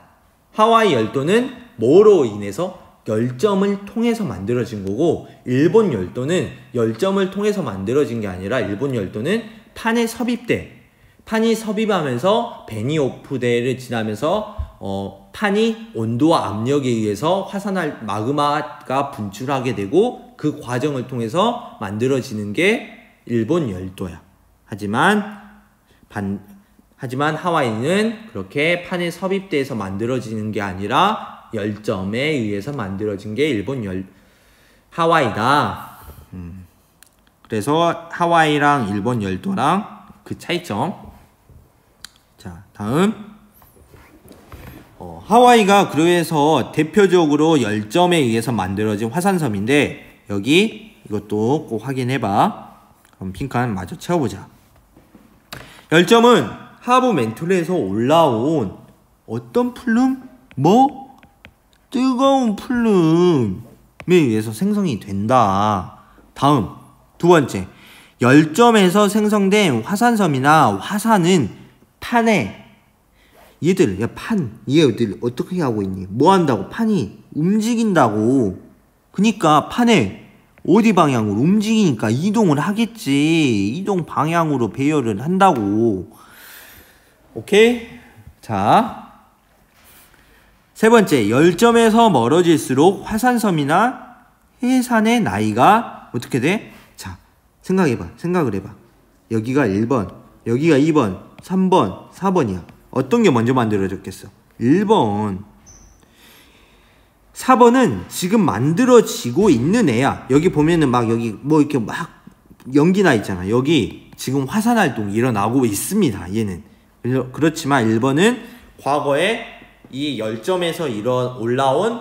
하와이 열도는 뭐로 인해서? 열점을 통해서 만들어진 거고, 일본 열도는 열점을 통해서 만들어진 게 아니라, 일본 열도는 판에 섭입돼. 판이 섭입하면서 베니오프대를 지나면서 판이 온도와 압력에 의해서 화산할 마그마가 분출하게 되고, 그 과정을 통해서 만들어지는 게 일본 열도야. 하지만 하와이는 그렇게 판에 섭입돼서 만들어지는 게 아니라 열점에 의해서 만들어진 게 하와이다. 그래서 하와이랑 일본 열도랑 그 차이점. 자, 다음. 하와이가 그래서 대표적으로 열점에 의해서 만들어진 화산섬인데, 여기 이것도 꼭 확인해봐. 그럼 빈칸 마저 채워보자. 열점은 하부 멘틀에서 올라온 어떤 플룸? 뭐? 뜨거운 플룸에 의해서 생성이 된다. 다음, 두 번째. 열점에서 생성된 화산섬이나 화산은 판에, 얘들 어떻게 하고 있니? 뭐 한다고? 판이 움직인다고. 그니까 판에 어디 방향으로 움직이니까 이동을 하겠지. 이동 방향으로 배열을 한다고. 오케이? 자, 세 번째, 열점에서 멀어질수록 화산섬이나 해산의 나이가 어떻게 돼? 자, 생각을 해봐. 여기가 1번, 여기가 2번, 3번, 4번이야. 어떤 게 먼저 만들어졌겠어? 1번. 4번은 지금 만들어지고 있는 애야. 여기 보면은 막 여기 뭐 이렇게 막 연기 나 있잖아. 여기 지금 화산 활동이 일어나고 있습니다. 얘는. 그렇지만 1번은 과거에 이 열점에서 올라온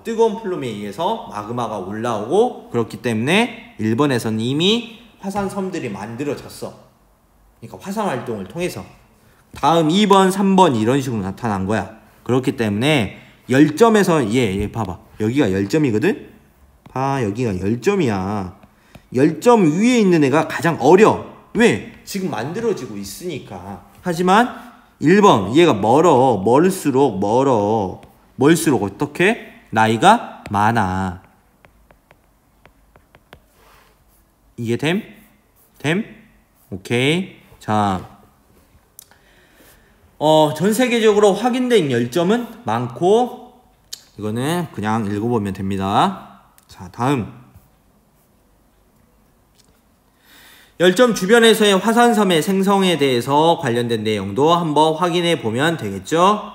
뜨거운 플룸에 의해서 마그마가 올라오고, 그렇기 때문에 1번에서는 이미 화산섬들이 만들어졌어. 그러니까 화산 활동을 통해서. 다음 2번, 3번 이런 식으로 나타난 거야. 그렇기 때문에 열점에서 얘 봐봐. 여기가 열점이거든? 봐, 여기가 열점이야. 열점 위에 있는 애가 가장 어려. 왜? 지금 만들어지고 있으니까. 하지만 1번 얘가 멀수록 어떻게? 나이가 많아. 이게 됨? 오케이. 자, 전 세계적으로 확인된 열점은 많고, 이거는 그냥 읽어보면 됩니다. 자, 다음. 열점 주변에서의 화산섬의 생성에 대해서 관련된 내용도 한번 확인해 보면 되겠죠.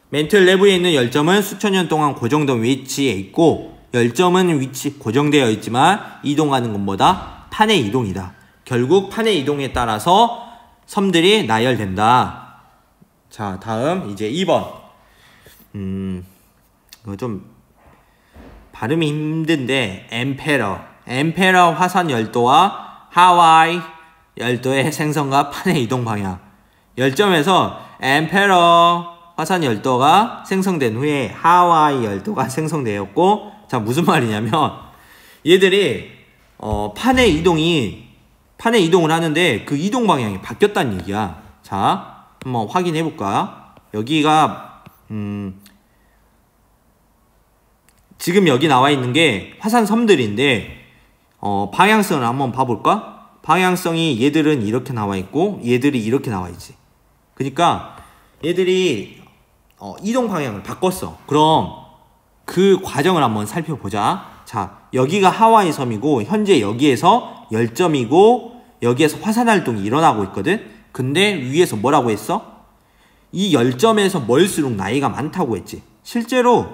멘틀 내부에 있는 열점은 수천 년 동안 고정된 위치에 있고, 열점은 위치 고정되어 있지만 이동하는 건 뭐다? 판의 이동이다. 결국 판의 이동에 따라서 섬들이 나열된다. 자, 다음 이제 2번. 이거 좀 발음이 힘든데 엠페러 화산 열도와 하와이 열도의 생성과 판의 이동 방향. 열점에서 엠페러 화산 열도가 생성된 후에 하와이 열도가 생성되었고, 자, 무슨 말이냐면 얘들이 판의 이동을 하는데 그 이동 방향이 바뀌었다는 얘기야. 자, 한번 확인해 볼까? 여기가 지금 여기 나와 있는 게 화산 섬들인데 방향성을 한번 봐볼까? 방향성이 얘들은 이렇게 나와 있고 얘들이 이렇게 나와 있지. 그러니까 얘들이 이동 방향을 바꿨어. 그럼 그 과정을 한번 살펴보자. 자, 여기가 하와이 섬이고 현재 여기에서 열점이고 여기에서 화산 활동이 일어나고 있거든. 근데 위에서 뭐라고 했어? 이 열점에서 멀수록 나이가 많다고 했지. 실제로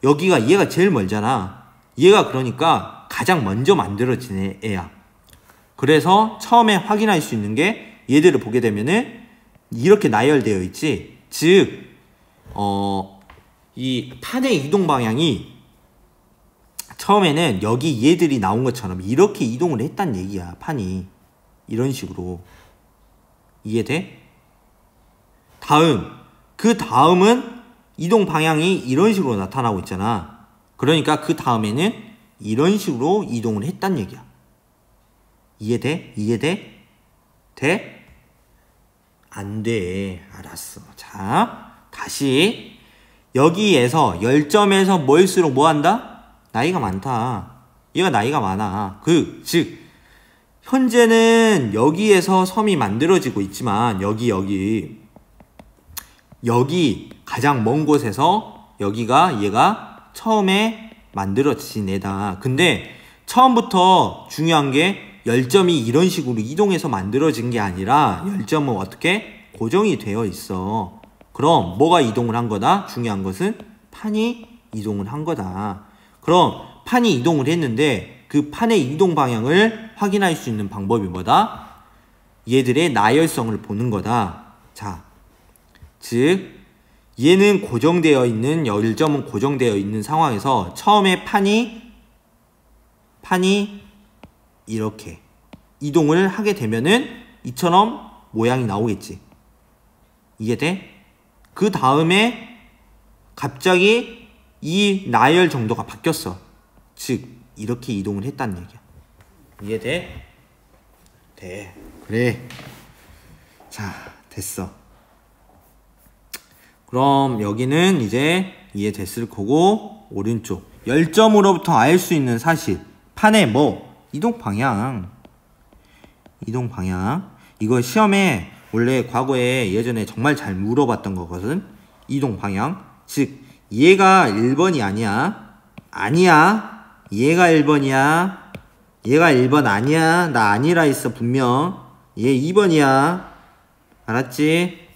여기가 얘가 제일 멀잖아. 얘가 그러니까 가장 먼저 만들어진 애야. 그래서 처음에 확인할 수 있는 게 얘들을 보게 되면은 이렇게 나열되어 있지. 즉 이 판의 이동 방향이 처음에는 여기 얘들이 나온 것처럼 이렇게 이동을 했단 얘기야. 판이 이런 식으로. 이해돼? 그 다음은 이동 방향이 이런 식으로 나타나고 있잖아. 그러니까 그 다음에는 이런 식으로 이동을 했단 얘기야. 이해돼? 이해돼? 돼? 안 돼. 알았어. 자, 다시 여기에서 열점에서 멀수록 뭐 한다? 나이가 많다. 얘가 나이가 많아. 즉 현재는 여기에서 섬이 만들어지고 있지만 여기 가장 먼 곳에서 여기가 얘가 처음에 만들어진 애다. 근데 처음부터 중요한 게 열점이 이런 식으로 이동해서 만들어진 게 아니라 열점은 어떻게 고정이 되어 있어. 그럼 뭐가 이동을 한 거다? 중요한 것은 판이 이동을 한 거다. 그럼 판이 이동을 했는데 그 판의 이동 방향을 확인할 수 있는 방법이 뭐다? 얘들의 나열성을 보는 거다. 자, 즉 얘는 고정되어 있는, 열점은 고정되어 있는 상황에서 처음에 판이 이렇게 이동을 하게 되면은 이처럼 모양이 나오겠지. 이해돼? 그 다음에 갑자기 이 나열 정도가 바뀌었어. 즉 이렇게 이동을 했다는 얘기야. 이해돼? 돼. 그래. 자, 됐어. 그럼 여기는 이제 이해됐을 거고, 오른쪽 열점으로부터 알 수 있는 사실, 판의 뭐? 이동 방향. 이거 시험에 원래 과거에 예전에 정말 잘 물어봤던 거거든. 이동 방향. 즉 얘가 1번이 아니야. 얘가 1번이야. 얘가 1번 아니야. 나 아니라 했어 분명. 얘 2번이야. 알았지?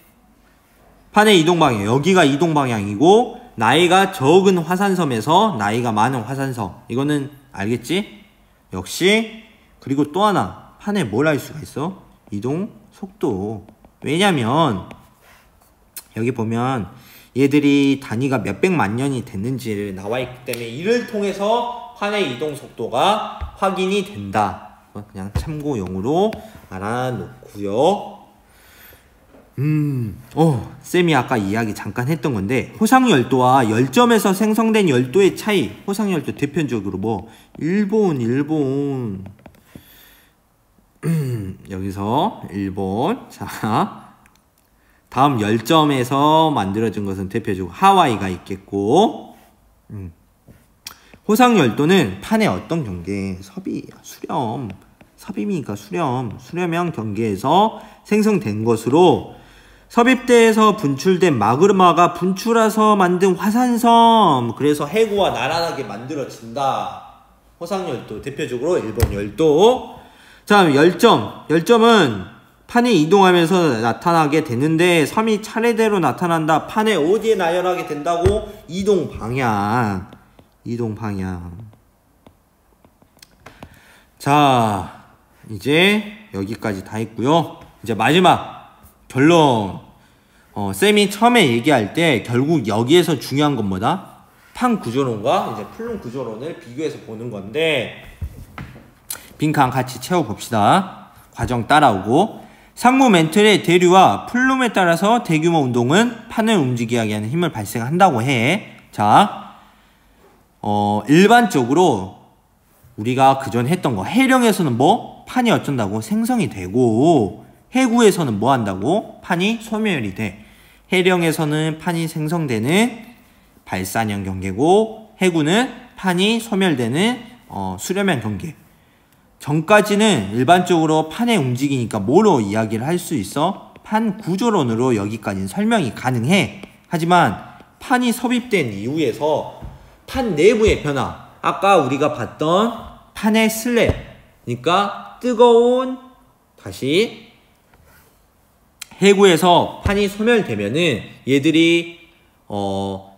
판의 이동 방향. 여기가 이동 방향이고 나이가 적은 화산섬에서 나이가 많은 화산섬. 이거는 알겠지? 역시. 그리고 또 하나. 판에 뭘 알 수가 있어? 이동 속도. 왜냐면 여기 보면 얘들이 단위가 몇백만 년이 됐는지를 나와 있기 때문에 이를 통해서 판의 이동 속도가 확인이 된다. 그냥 참고용으로 알아놓고요. 쌤이 아까 이야기 잠깐 했던 건데 호상열도와 열점에서 생성된 열도의 차이. 호상열도 대표적으로 뭐 일본 여기서 일본. 자, 다음 열점에서 만들어진 것은 대표적으로 하와이가 있겠고, 호상열도는 판의 어떤 경계, 섭입이니까 수렴형 경계에서 생성된 것으로 섭입대에서 분출된 마그마가 분출해서 만든 화산섬. 그래서 해구와 나란하게 만들어진다. 호상열도 대표적으로 일본 열도. 자, 열점은 판이 이동하면서 나타나게 되는데 섬이 차례대로 나타난다. 판에 어디에 나열하게 된다고? 이동 방향. 자, 이제 여기까지 다 했고요. 이제 마지막 결론. 쌤이 처음에 얘기할 때 결국 여기에서 중요한 건 뭐다? 판 구조론과 이제 플룸 구조론을 비교해서 보는 건데, 빈칸 같이 채워봅시다. 과정 따라오고. 상무 멘틀의 대류와 플룸에 따라서 대규모 운동은 판을 움직이게 하는 힘을 발생한다고 해. 자, 일반적으로 우리가 그전 했던 거, 해령에서는 뭐? 판이 어쩐다고? 생성이 되고, 해구에서는 뭐 한다고? 판이 소멸이 돼. 해령에서는 판이 생성되는 발산형 경계고, 해구는 판이 소멸되는 수렴형 경계. 전까지는 일반적으로 판에 움직이니까 뭐로 이야기를 할 수 있어? 판 구조론으로 여기까지는 설명이 가능해. 하지만 판이 섭입된 이후에서 판 내부의 변화, 아까 우리가 봤던 판의 슬랩, 그러니까 뜨거운, 다시 해구에서 판이 소멸되면은 얘들이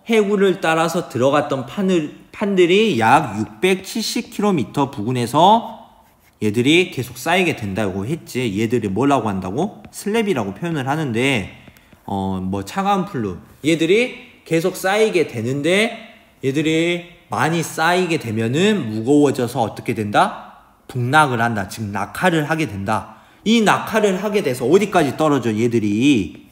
해구를 따라서 들어갔던 판들이 약 670km 부근에서 얘들이 계속 쌓이게 된다고 했지. 얘들이 뭐라고 한다고? 슬랩이라고 표현을 하는데, 뭐 차가운 플룸, 얘들이 계속 쌓이게 되는데, 얘들이 많이 쌓이게 되면은 무거워져서 어떻게 된다? 북락을 한다. 즉 낙하를 하게 된다. 이 낙하를 하게 돼서 어디까지 떨어져? 얘들이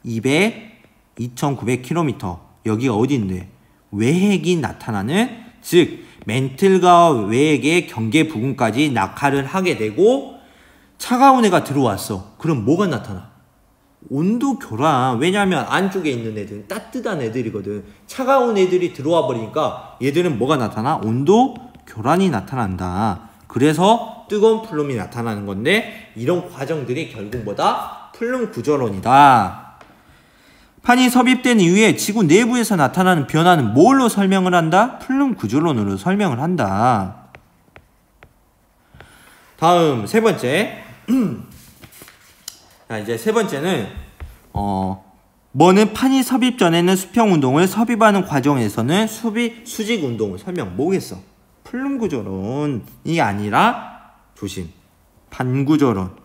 2900km. 여기가 어디인데? 외핵이 나타나는, 즉 멘틀과 외핵의 경계 부근까지 낙하를 하게 되고, 차가운 애가 들어왔어. 그럼 뭐가 나타나? 온도 교란. 왜냐하면 안쪽에 있는 애들은 따뜻한 애들이거든. 차가운 애들이 들어와 버리니까 얘들은 뭐가 나타나? 온도 교란이 나타난다. 그래서 뜨거운 플룸이 나타나는 건데, 이런 과정들이 결국 뭐다? 플룸 구조론이다. 판이 섭입된 이후에 지구 내부에서 나타나는 변화는 뭘로 설명을 한다? 플룸 구조론으로 설명을 한다. 다음 세 번째. 자, 이제 세 번째는 뭐는 판이 섭입 전에는 수평 운동을, 섭입하는 과정에서는 수직 운동을 설명. 뭐겠어? 플룸 구조론이 아니라, 조심, 판 구조론.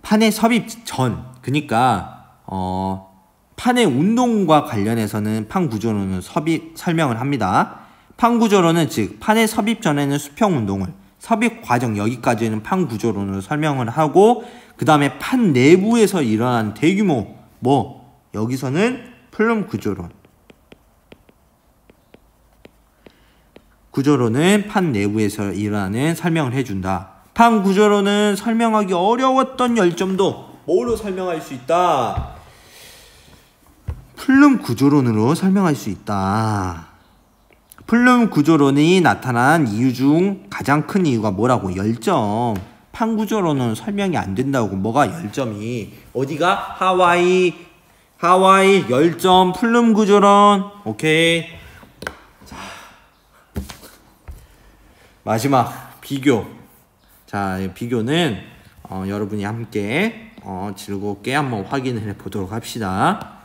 판의 섭입 전, 그러니까 판의 운동과 관련해서는 판 구조론은 설명을 합니다. 판 구조론은 즉 판의 섭입 전에는 수평 운동을, 섭입 과정 여기까지는 판 구조론으로 설명을 하고, 그 다음에 판 내부에서 일어난 대규모 여기서는 플룸 구조론. 구조론은 판 내부에서 일어나는 설명을 해준다. 판 구조론은 설명하기 어려웠던 열점도 뭐로 설명할 수 있다? 플룸 구조론으로 설명할 수 있다. 플룸 구조론이 나타난 이유 중 가장 큰 이유가 뭐라고? 열점. 판 구조론은 설명이 안 된다고. 뭐가 열점이? 어디가? 하와이 열점 플룸 구조론. 오케이. 자, 마지막 비교. 자, 비교는 여러분이 함께 즐겁게 한번 확인을 해보도록 합시다.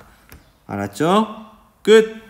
알았죠? 끝!